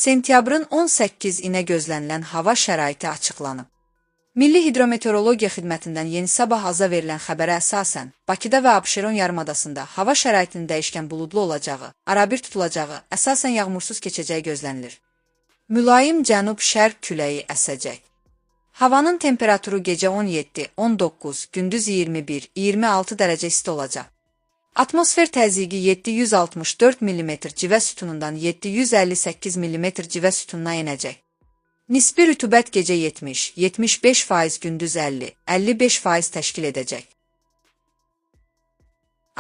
Sentyabrın 18-inə gözlənilən hava şəraiti açıqlanıb. Milli Hidrometeorologiya Xidmətindən Yeni Sabah aza verilən xəbərə əsasən, Bakıda və Abşeron yarımadasında hava şəraitinin dəyişkən buludlu olacağı, arabir tutulacağı, əsasən yağmursuz keçəcəyi gözlənilir. Mülayim cənub-şərq küləyi əsəcək. Havanın temperaturu gecə 17-19, gündüz 21-26 dərəcə isti olacaq. Atmosfer təzyiqi 764 mm civə sütunundan 758 mm civə sütununa enəcək. Nisbi rütubət gecə 70-75%, gündüz 50-55% təşkil edəcək.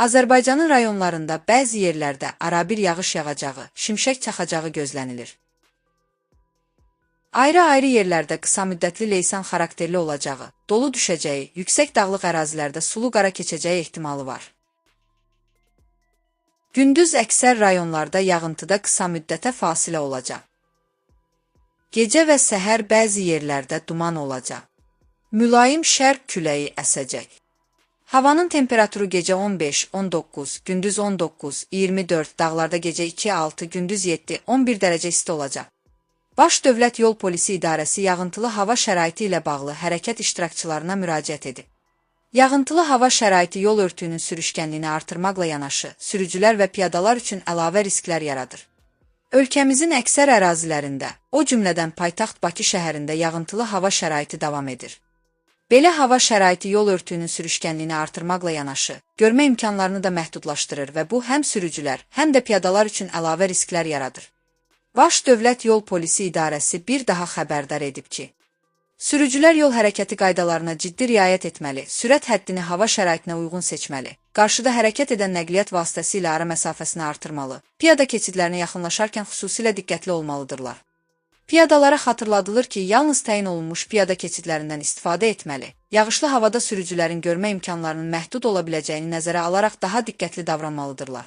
Azərbaycanın rayonlarında bəzi yerlərdə arabir yağış yağacağı, şimşək çaxacağı gözlənilir. Ayrı-ayrı yerlərdə qısa müddətli leysan xarakterli olacağı, dolu düşəcəyi, yüksək dağlıq ərazilərdə sulu qara keçəcəyi ehtimalı var. Gündüz əksər rayonlarda yağıntıda qısa müddətə fasilə olacaq. Gecə və səhər bəzi yerlərdə duman olacaq. Mülayim şərq küləyi əsəcək. Havanın temperaturu gecə 15-19, gündüz 19-24, dağlarda gecə 2-6, gündüz 7-11 dərəcə isti olacaq. Baş Dövlət Yol Polisi İdarəsi yağıntılı hava şəraiti ilə bağlı hərəkət iştirakçılarına müraciət edib. Yağıntılı hava şəraiti yol örtüyünün sürüşkənliyini artırmaqla yanaşı, sürücülər və piyadalar üçün əlavə risklər yaradır. Ölkəmizin əksər ərazilərində, o cümlədən paytaxt Bakı şəhərində yağıntılı hava şəraiti davam edir. Belə hava şəraiti yol örtüyünün sürüşkənliyini artırmaqla yanaşı, görmə imkanlarını da məhdudlaşdırır və bu həm sürücülər, həm də piyadalar üçün əlavə risklər yaradır. Baş Dövlət Yol Polisi İdarəsi bir daha xəbərdar edib ki, sürücülər yol hərəkəti qaydalarına ciddi riayət etməli, sürət həddini hava şəraitinə uyğun seçməli, qarşıda hərəkət edən nəqliyyat vasitəsi ilə ara məsafəsini artırmalı, piyada keçidlərinə yaxınlaşarkən xüsusilə diqqətli olmalıdırlar. Piyadalara xatırladılır ki, yalnız təyin olunmuş piyada keçidlərindən istifadə etməli, yağışlı havada sürücülərin görmə imkanlarının məhdud ola biləcəyini nəzərə alaraq daha diqqətli davranmalıdırlar.